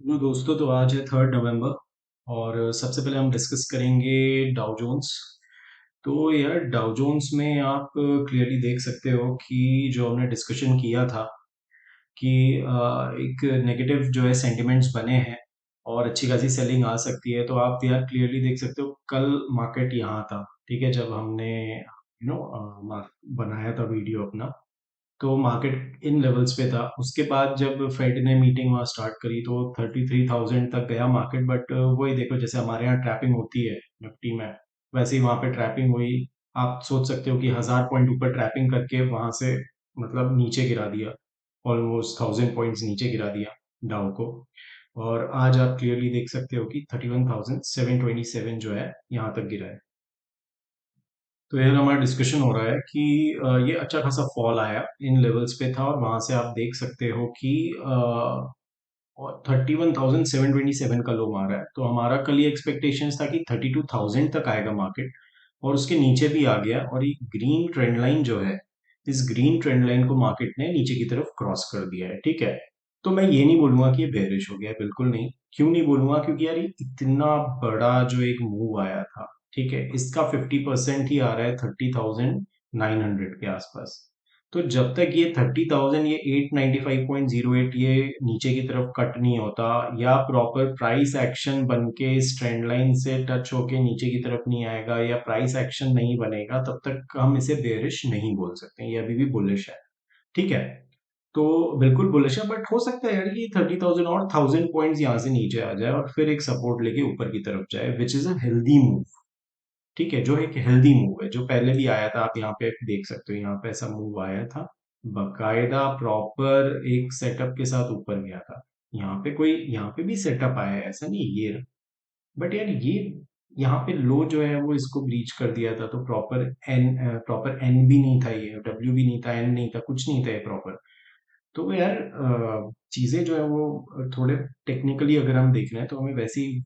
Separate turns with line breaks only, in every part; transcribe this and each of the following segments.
तो दोस्तों, तो आज है 3 नवंबर और सबसे पहले हम डिस्कस करेंगे डाउ जोन्स। तो यार, डाउ जोन्स में आप क्लियरली देख सकते हो कि जो हमने डिस्कशन किया था कि एक नेगेटिव जो है सेंटिमेंट्स बने हैं और अच्छी खासी सेलिंग आ सकती है। तो आप यार क्लियरली देख सकते हो कल मार्केट यहाँ था, ठीक है, जब हमने बनाया था वीडियो अपना। तो मार्केट इन लेवल्स पे था। उसके बाद जब फेड ने मीटिंग वहाँ स्टार्ट करी तो 33,000 तक गया मार्केट, बट वही देखो, जैसे हमारे यहाँ ट्रैपिंग होती है निफ्टी में, वैसे ही वहाँ पे ट्रैपिंग हुई। आप सोच सकते हो कि 1,000 पॉइंट ऊपर ट्रैपिंग करके वहां से मतलब नीचे गिरा दिया, ऑलमोस्ट 1,000 पॉइंट्स नीचे गिरा दिया डाउ को। और आज आप क्लियरली देख सकते हो कि 31,727 जो है यहाँ तक गिरा है। तो यार, हमारा डिस्कशन हो रहा है कि ये अच्छा खासा फॉल आया, इन लेवल्स पे था और वहां से आप देख सकते हो कि 31,727 का लो मारा है। तो हमारा कल ये एक्सपेक्टेशन था कि 32,000 तक आएगा मार्केट, और उसके नीचे भी आ गया। और ये ग्रीन ट्रेंड लाइन जो है, इस ग्रीन ट्रेंड लाइन को मार्केट ने नीचे की तरफ क्रॉस कर दिया है, ठीक है। तो मैं ये नहीं बोलूंगा कि ये बेरिश हो गया है, बिल्कुल नहीं। क्यों नहीं बोलूंगा? क्योंकि यार, ये इतना बड़ा जो एक मूव आया था, ठीक है, इसका 50% ही आ रहा है 30,900 के आसपास। तो जब तक ये 30,000, ये 895.08 ये नीचे की तरफ कट नहीं होता, या प्रॉपर प्राइस एक्शन बन के इस ट्रेंड लाइन से टच होके नीचे की तरफ नहीं आएगा, या प्राइस एक्शन नहीं बनेगा, तब तक हम इसे बेरिश नहीं बोल सकते। ये अभी भी बुलिश है, ठीक है। तो बिल्कुल बुलिश है, बट हो सकता है यार कि 30,000 और 1,000 पॉइंट्स यहाँ से नीचे आ जाए और फिर एक सपोर्ट लेके ऊपर की तरफ जाए, which is a healthy move. ठीक है, जो एक हेल्दी मूव है, जो पहले भी आया था। आप यहाँ पे देख सकते हो, यहाँ पे ऐसा मूव आया था, बकायदा प्रॉपर एक सेटअप के साथ ऊपर गया था। यहाँ पे कोई, यहाँ पे भी सेटअप आया है, ऐसा नहीं ये। बट यार, ये यहाँ पे लो जो है वो इसको ब्रीच कर दिया था। तो प्रॉपर एन भी नहीं था, ये डब्ल्यू भी नहीं था, एन नहीं था, कुछ नहीं था ये प्रॉपर। तो यार, चीजें जो है वो थोड़े टेक्निकली अगर हम देख रहे हैं तो हमें वैसे ही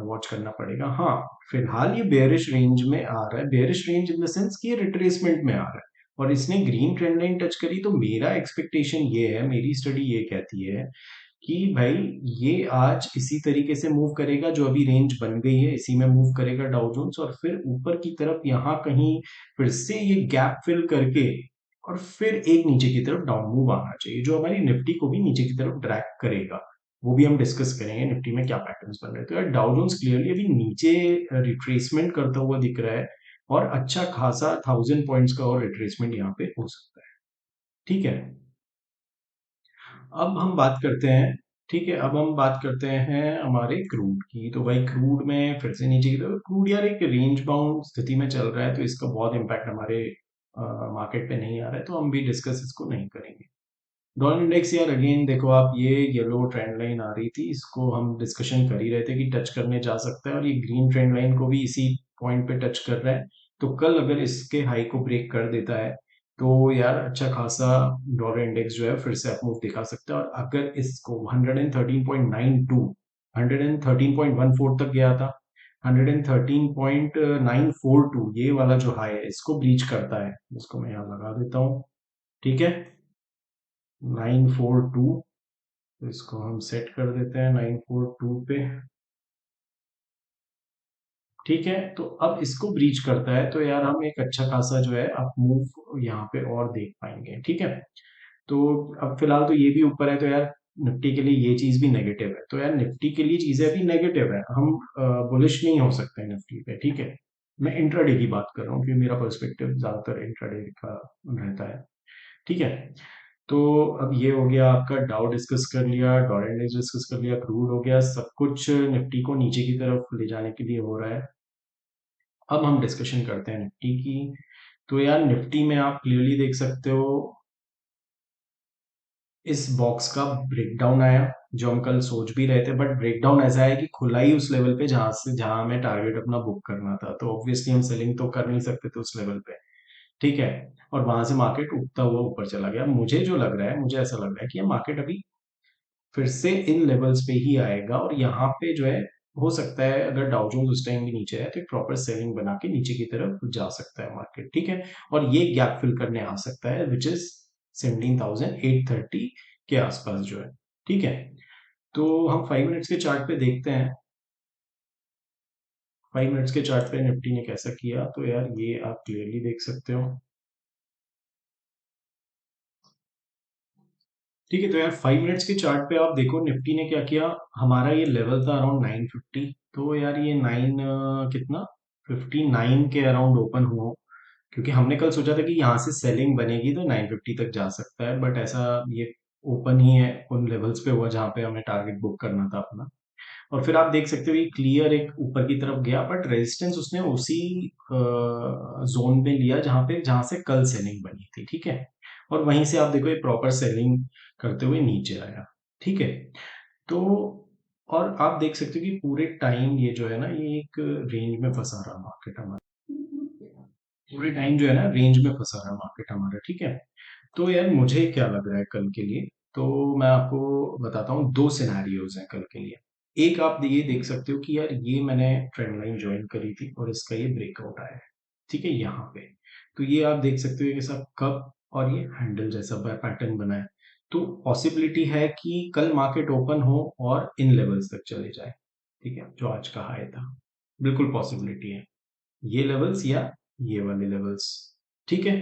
वॉच करना पड़ेगा। हाँ, फिलहाल ये बेयरिश रेंज में आ रहा है, bearish range in the sense कि ये रिट्रेसमेंट में आ रहा है। और इसने ग्रीन ट्रेंड लाइन टच करी, तो मेरा एक्सपेक्टेशन ये है, मेरी स्टडी ये कहती है कि भाई, ये आज इसी तरीके से मूव करेगा, जो अभी रेंज बन गई है इसी में मूव करेगा डाउ जोन्स, और फिर ऊपर की तरफ यहाँ कहीं फिर से ये गैप फिल करके और फिर एक नीचे की तरफ डाउन मूव आना चाहिए, जो हमारी निफ्टी को भी नीचे की तरफ ड्रैग करेगा। वो भी हम डिस्कस करेंगे निफ्टी में क्या पैटर्न्स बन रहे हैं। तो यार, डाउ जोन्स क्लियरली अभी नीचे रिट्रेसमेंट करता हुआ दिख रहा है, और अच्छा खासा 1,000 पॉइंट्स का और रिट्रेसमेंट यहाँ पे हो सकता है, ठीक है। अब हम बात करते हैं, ठीक है, अब हम बात करते हैं हमारे क्रूड की। तो भाई, क्रूड में फिर से नीचे की तरफ, क्रूड यार एक रेंज बाउंड स्थिति में चल रहा है, तो इसका बहुत इंपैक्ट हमारे मार्केट पे नहीं आ रहा है, तो हम भी डिस्कस इसको नहीं करेंगे। डॉलर इंडेक्स, यार अगेन देखो आप, ये येलो ट्रेंड लाइन आ रही थी, इसको हम डिस्कशन कर ही रहे थे कि टच करने जा सकता है, और ये ग्रीन ट्रेंड लाइन को भी इसी पॉइंट पे टच कर रहा है। तो कल अगर इसके हाई को ब्रेक कर देता है, तो यार अच्छा खासा डॉलर इंडेक्स जो है फिर से अपमूव दिखा सकता है। और अगर इसको 113.92, 113.14 तक गया था, 113.942 ये वाला जो हाई है, इसको ब्रीच करता है, इसको मैं यहाँ लगा देता हूँ, ठीक है, 942। तो इसको हम सेट कर देते हैं 942 पे, ठीक है। तो अब इसको ब्रीच करता है, तो यार हम एक अच्छा खासा जो है अप मूव यहाँ पे और देख पाएंगे, ठीक है। तो अब फिलहाल तो ये भी ऊपर है, तो यार निफ्टी के लिए ये चीज भी नेगेटिव है। तो यार, निफ्टी के लिए चीजें अभी नेगेटिव है, हम बुलिश नहीं हो सकते निफ्टी पे, ठीक है। मैं इंट्राडे की बात कर रहा हूँ, क्योंकि मेरा पर्सपेक्टिव ज्यादातर इंट्राडे का रहता है, ठीक है। तो अब ये हो गया आपका, डाउ डिस्कस कर लिया, डॉलर इंडेक्स डिस्कस कर लिया, क्रूड हो गया, सब कुछ निफ्टी को नीचे की तरफ ले जाने के लिए हो रहा है। अब हम डिस्कशन करते हैं निफ्टी की। तो यार, निफ्टी में आप क्लियरली देख सकते हो, इस बॉक्स का ब्रेकडाउन आया, जो हम कल सोच भी रहे थे, बट ब्रेकडाउन ऐसा है कि खुला ही उस लेवल पे जहां हमें टारगेट अपना बुक करना था। तो ऑब्वियसली हम सेलिंग तो कर नहीं सकते थे उस लेवल पे, ठीक है। और वहां से मार्केट उठता हुआ ऊपर चला गया। मुझे जो लग रहा है, मुझे ऐसा लग रहा है कि ये मार्केट अभी फिर से इन लेवल्स पे ही आएगा, और यहाँ पे जो है, हो सकता है अगर डाउ जोन्स उस टाइम भी नीचे है तो एक प्रॉपर सेलिंग बना के नीचे की तरफ जा सकता है मार्केट, ठीक है। और ये गैप फिल करने आ सकता है, विच इज 17,830 के आसपास जो है, ठीक है। तो हम 5 मिनट्स के चार्ट पे देखते हैं, 5 मिनट्स के चार्ट पे निफ्टी ने कैसा किया। तो यार ये आप क्लियरली देख सकते हो। ठीक है, तो यार 5 मिनट्स के चार्ट पे आप देखो निफ्टी ने क्या किया। हमारा ये लेवल था अराउंड 950। तो यार ये कितना 59 के अराउंड ओपन हुआ, क्योंकि हमने कल सोचा था कि यहाँ से सेलिंग बनेगी तो 950 तक जा सकता है, बट ऐसा ये ओपन ही है उन लेवल्स पे हुआ जहाँ पे हमें टारगेट बुक करना था अपना। और फिर आप देख सकते हो ये क्लियर एक ऊपर की तरफ गया, बट रेजिस्टेंस उसने उसी जोन में लिया जहां से कल सेलिंग बनी थी। ठीक है, और वहीं से आप देखो ये प्रॉपर सेलिंग करते हुए नीचे आया। ठीक है, तो और आप देख सकते हो कि पूरे टाइम ये जो है ना ये एक रेंज में फंसा रहा मार्केट हमारा, पूरे टाइम जो है ना रेंज में फंसा रहा मार्केट हमारा। ठीक है, तो यार मुझे क्या लग रहा है कल के लिए, तो मैं आपको बताता हूँ, दो सिनेरियोज हैं कल के लिए। एक आप ये देख सकते हो कि यार ये मैंने ट्रेंड लाइन ज्वाइन करी थी और इसका ये ब्रेकआउट आया है। ठीक है, यहाँ पे तो ये आप देख सकते हो ये सब कब, और ये हैंडल जैसा पैटर्न बना है। तो पॉसिबिलिटी है कि कल मार्केट ओपन हो और इन लेवल्स तक चले जाए। ठीक है, जो आज का हाई था, बिल्कुल पॉसिबिलिटी है, ये लेवल्स या ये वाले लेवल्स। ठीक है,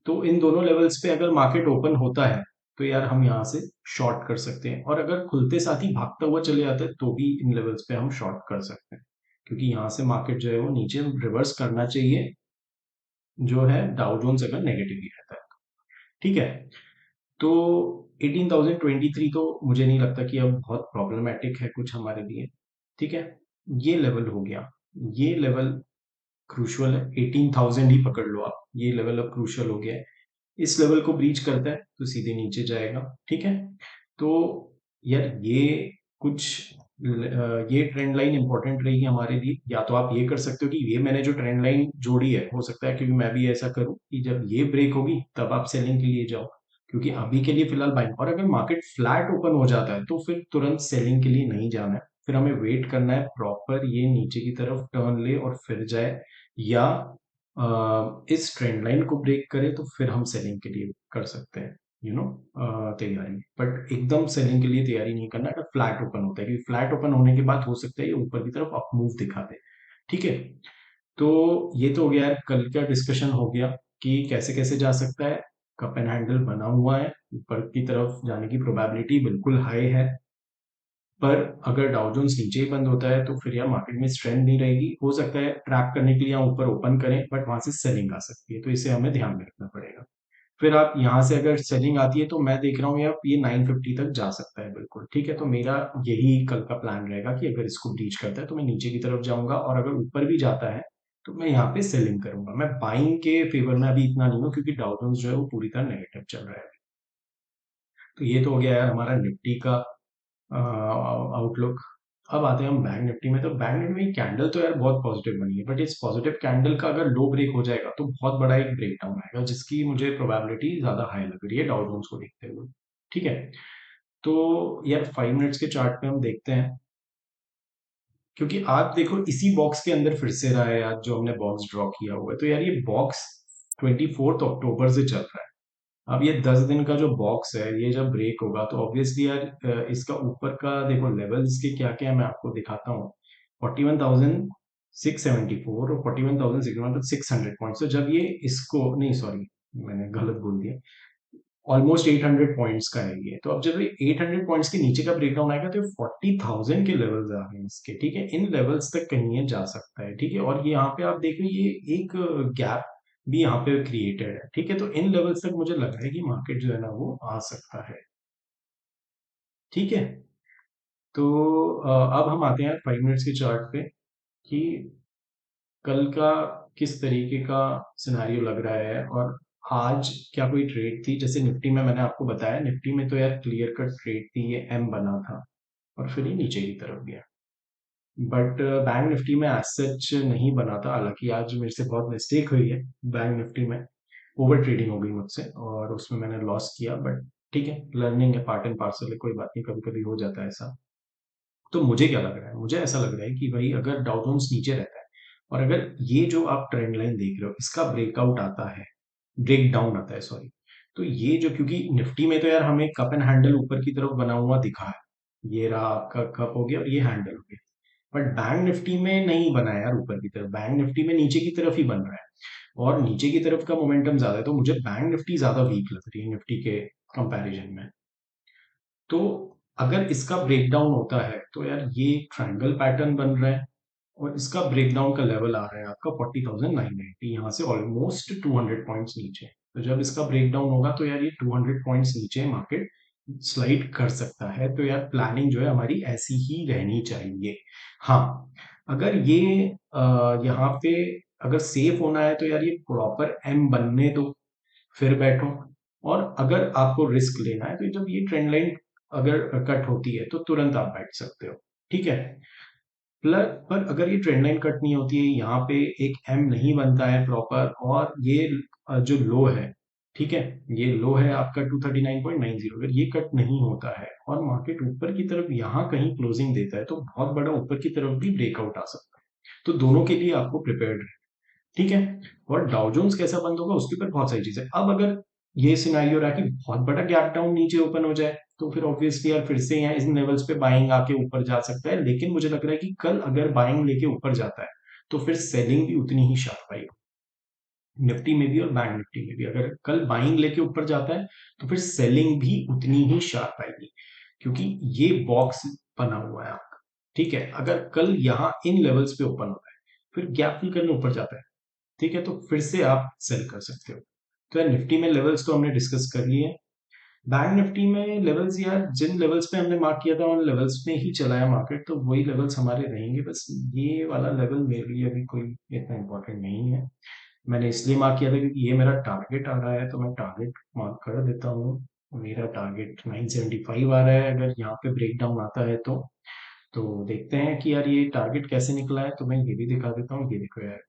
तो इन दोनों लेवल्स पे अगर मार्केट ओपन होता है तो यार हम यहाँ से शॉर्ट कर सकते हैं, और अगर खुलते साथ ही भागता हुआ चले जाता है तो भी इन लेवल्स पे हम शॉर्ट कर सकते हैं, क्योंकि यहाँ से मार्केट जो है वो नीचे रिवर्स करना चाहिए, जो है डाउ जोन्स अगर नेगेटिव ही रहता है। ठीक है, तो 18,023 तो मुझे नहीं लगता कि अब बहुत प्रॉब्लमेटिक है कुछ हमारे लिए। ठीक है, ये लेवल हो गया, ये लेवल क्रूशल है, 18,000 ही पकड़ लो आप, ये लेवल अब क्रूशल हो गया है। इस लेवल को ब्रीच करता है तो सीधे नीचे जाएगा। ठीक है, तो यार ये कुछ ये ट्रेंड लाइन इंपॉर्टेंट रहेगी हमारे लिए। या तो आप ये कर सकते हो कि ये मैंने जो ट्रेंड लाइन जोड़ी है, हो सकता है क्योंकि मैं भी ऐसा करूं कि जब ये ब्रेक होगी तब आप सेलिंग के लिए जाओ, क्योंकि अभी के लिए फिलहाल बाइंग। और अगर मार्केट फ्लैट ओपन हो जाता है तो फिर तुरंत सेलिंग के लिए नहीं जाना है, फिर हमें वेट करना है प्रॉपर ये नीचे की तरफ टर्न ले और फिर जाए, या इस ट्रेंड लाइन को ब्रेक करे तो फिर हम सेलिंग के लिए कर सकते हैं, तैयारी। बट एकदम सेलिंग के लिए तैयारी नहीं करना अगर फ्लैट ओपन होता है, क्योंकि फ्लैट ओपन होने के बाद हो सकता है ये ऊपर की तरफ अप मूव दिखा दे। ठीक है, तो ये तो हो गया यार, कल का डिस्कशन हो गया कि कैसे कैसे जा सकता है। कप एंड हैंडल बना हुआ है, ऊपर की तरफ जाने की प्रोबेबिलिटी बिल्कुल हाई है, पर अगर डाउ जोन्स नीचे ही बंद होता है तो फिर यार मार्केट में स्ट्रेंथ नहीं रहेगी। हो सकता है ट्रैप करने के लिए यहाँ ऊपर ओपन करें, बट वहां से सेलिंग आ सकती है, तो इसे हमें ध्यान में रखना पड़ेगा। फिर आप यहाँ से अगर सेलिंग आती है तो मैं देख रहा हूँ यार ये 950 तक जा सकता है बिल्कुल। ठीक है, तो मेरा यही कल का प्लान रहेगा कि अगर इसको ब्रीच करता है तो मैं नीचे की तरफ जाऊंगा, और अगर ऊपर भी जाता है तो मैं यहाँ पे सेलिंग करूंगा। मैं बाइंग के फेवर में अभी इतना नहीं हूँ, क्योंकि डाउ जोन्स जो है वो पूरी तरह नेगेटिव चल रहा है। तो ये तो हो गया यार हमारा निफ्टी का आउटलुक। अब आते हैं हम बैंक निफ्टी में। तो बैंक निफ्टी में कैंडल तो यार बहुत पॉजिटिव बनी है, बट इस पॉजिटिव कैंडल का अगर लो ब्रेक हो जाएगा तो बहुत बड़ा एक ब्रेक डाउन आएगा, जिसकी मुझे प्रोबेबिलिटी ज्यादा हाई लग रही है डाउ जोन्स को देखते हुए। ठीक है, तो यार 5 मिनट्स के चार्ट पे हम देखते हैं, क्योंकि आप देखो इसी बॉक्स के अंदर फिर से रहा है यार जो हमने बॉक्स ड्रॉ किया हुआ है। तो यार ये बॉक्स 24 अक्टूबर से चल रहा है। अब ये 10 दिन का जो बॉक्स है ये जब ब्रेक होगा तो ऑब्वियसली यार इसका ऊपर का देखो लेवल्स के क्या क्या है, मैं आपको दिखाता हूँ। 41,674 और 41,600 पॉइंट्स। तो जब ये इसको नहीं, सॉरी मैंने गलत बोल दिया, ऑलमोस्ट 800 पॉइंट्स का है ये। तो अब जब ये 800 पॉइंट्स के नीचे का ब्रेकडाउन आएगा तो 40,000 के लेवल्स आ रहे हैं इसके। ठीक है, इन लेवल्स तक कहीं ये जा सकता है। ठीक है, और ये यहाँ पे आप देख रहे हो ये एक गैप भी यहाँ पे क्रिएटेड है। ठीक है, तो इन लेवल्स तक मुझे लग रहा है कि मार्केट जो है ना वो आ सकता है। ठीक है, तो अब हम आते हैं 5 मिनट्स के चार्ट पे कि कल का किस तरीके का सिनेरियो लग रहा है, और आज क्या कोई ट्रेड थी। जैसे निफ्टी में मैंने आपको बताया, निफ्टी में तो यार क्लियर कट ट्रेड थी, ये एम बना था और फिर ये नीचे की तरफ गया। बट बैंक निफ्टी में एज सच नहीं बना था, हालांकि आज मेरे से बहुत मिस्टेक हुई है बैंक निफ्टी में, ओवर ट्रेडिंग हो गई मुझसे और उसमें मैंने लॉस किया। बट ठीक है, लर्निंग है, पार्ट एंड पार्सल है, कोई बात नहीं, कभी कभी हो जाता है ऐसा। तो मुझे क्या लग रहा है, मुझे ऐसा लग रहा है कि भाई अगर डाउ जोन्स नीचे रहता है और अगर ये जो आप ट्रेंड लाइन देख रहे हो इसका ब्रेकआउट आता है, ब्रेक डाउन आता है सॉरी, तो ये जो, क्योंकि निफ्टी में तो यार हमें कप एंड हैंडल ऊपर की तरफ बना हुआ दिखा है, ये रहा आपका कप हो गया और ये हैंडल हो गया। बट बैंक निफ्टी में नहीं बना है यार ऊपर की तरफ, बैंक निफ्टी में नीचे की तरफ ही बन रहा है, और नीचे की तरफ का मोमेंटम ज्यादा है, तो मुझे बैंक निफ्टी ज्यादा वीक लग रही है निफ्टी के कंपैरिजन में। तो अगर इसका ब्रेकडाउन होता है तो यार ये ट्रायंगल पैटर्न बन रहा है, और इसका ब्रेकडाउन का लेवल आ रहा है आपका 40,990, यहाँ से ऑलमोस्ट 200 पॉइंट्स नीचे। तो जब इसका ब्रेकडाउन होगा तो यार ये 200 पॉइंट्स नीचे मार्केट स्लाइड कर सकता है, तो यार प्लानिंग जो है हमारी ऐसी ही रहनी चाहिए। हाँ, अगर ये यहाँ पे अगर सेफ होना है तो यार ये प्रॉपर एम बनने दो, फिर बैठो। और अगर आपको रिस्क लेना है तो जब ये ट्रेंड लाइन अगर कट होती है तो तुरंत आप बैठ सकते हो, ठीक है। प्लस पर अगर ये ट्रेंड लाइन कट नहीं होती है, यहाँ पे एक एम नहीं बनता है प्रॉपर, और ये जो लो है, ठीक है, ये लो है आपका 239.90, अगर ये कट नहीं होता है और मार्केट ऊपर की तरफ यहाँ कहीं क्लोजिंग देता है तो बहुत बड़ा ऊपर की तरफ भी ब्रेकआउट आ सकता है। तो दोनों के लिए आपको प्रिपेयर्ड, ठीक है। और डाउ जोन्स कैसा बंद होगा उसके ऊपर बहुत सारी चीजें। अब अगर ये सिनेरियो रहा कि बहुत बड़ा गैप डाउन नीचे ओपन हो जाए तो फिर ऑब्वियसली यार फिर से यहाँ इन लेवल्स पे बाइंग आके ऊपर जा सकता है, लेकिन मुझे लग रहा है कि कल अगर बाइंग लेके ऊपर जाता है तो फिर सेलिंग भी उतनी ही शार्प आएगी, निफ्टी में भी और बैंक निफ्टी में भी। अगर कल बाइंग लेके ऊपर जाता है तो फिर सेलिंग भी उतनी ही शार्प आएगी, क्योंकि ये बॉक्स बना हुआ है आपका, ठीक है। अगर कल यहाँ इन लेवल्स पे ओपन होता है फिर गैप फिल करने ऊपर जाता है, ठीक है, तो फिर से आप सेल कर सकते हो। तो यार निफ्टी में लेवल्स तो हमने डिस्कस कर लिए। बैंक निफ्टी में लेवल्स यार जिन लेवल्स पे हमने मार्क किया था उन लेवल्स में ही चला है मार्केट, तो वही लेवल्स हमारे रहेंगे। बस ये वाला लेवल मेरे लिए अभी कोई इतना इंपॉर्टेंट नहीं है। मैंने इसलिए मार्क किया था क्योंकि ये मेरा टारगेट आ रहा है, तो मैं टारगेट मार्क कर देता हूँ। मेरा टारगेट 975 आ रहा है, अगर यहाँ पे ब्रेक डाउन आता है तो देखते हैं कि यार ये टारगेट कैसे निकला है। तो मैं ये भी दिखा देता हूँ, ये देखो यार,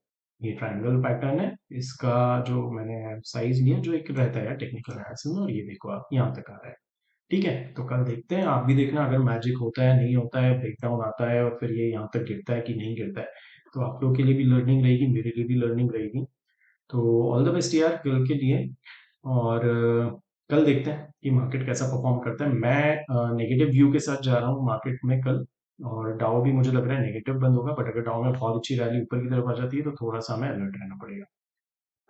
ये ट्रायंगल पैटर्न है, इसका जो मैंने साइज लिया जो एक रहता है टेक्निकल एनालिसिस में, और ये देखो आप यहाँ तक आ रहा है, ठीक है। तो कल देखते हैं, आप भी देखना अगर मैजिक होता है नहीं होता है, ब्रेकडाउन आता है और फिर ये यहाँ तक गिरता है कि नहीं गिरता है, तो आप लोग के लिए भी लर्निंग रहेगी, मेरे लिए भी लर्निंग रहेगी। तो ऑल द बेस्ट यार कल के लिए। और कल देखते हैं कि मार्केट कैसा परफॉर्म करता है। मैं नेगेटिव व्यू के साथ जा रहा हूँ मार्केट में कल, और डाउ भी मुझे लग रहा है नेगेटिव बंद होगा, बट अगर डाउ में बहुत अच्छी रैली ऊपर की तरफ आ जाती है तो थोड़ा सा हमें अलर्ट रहना पड़ेगा।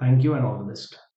Thank you and all the best.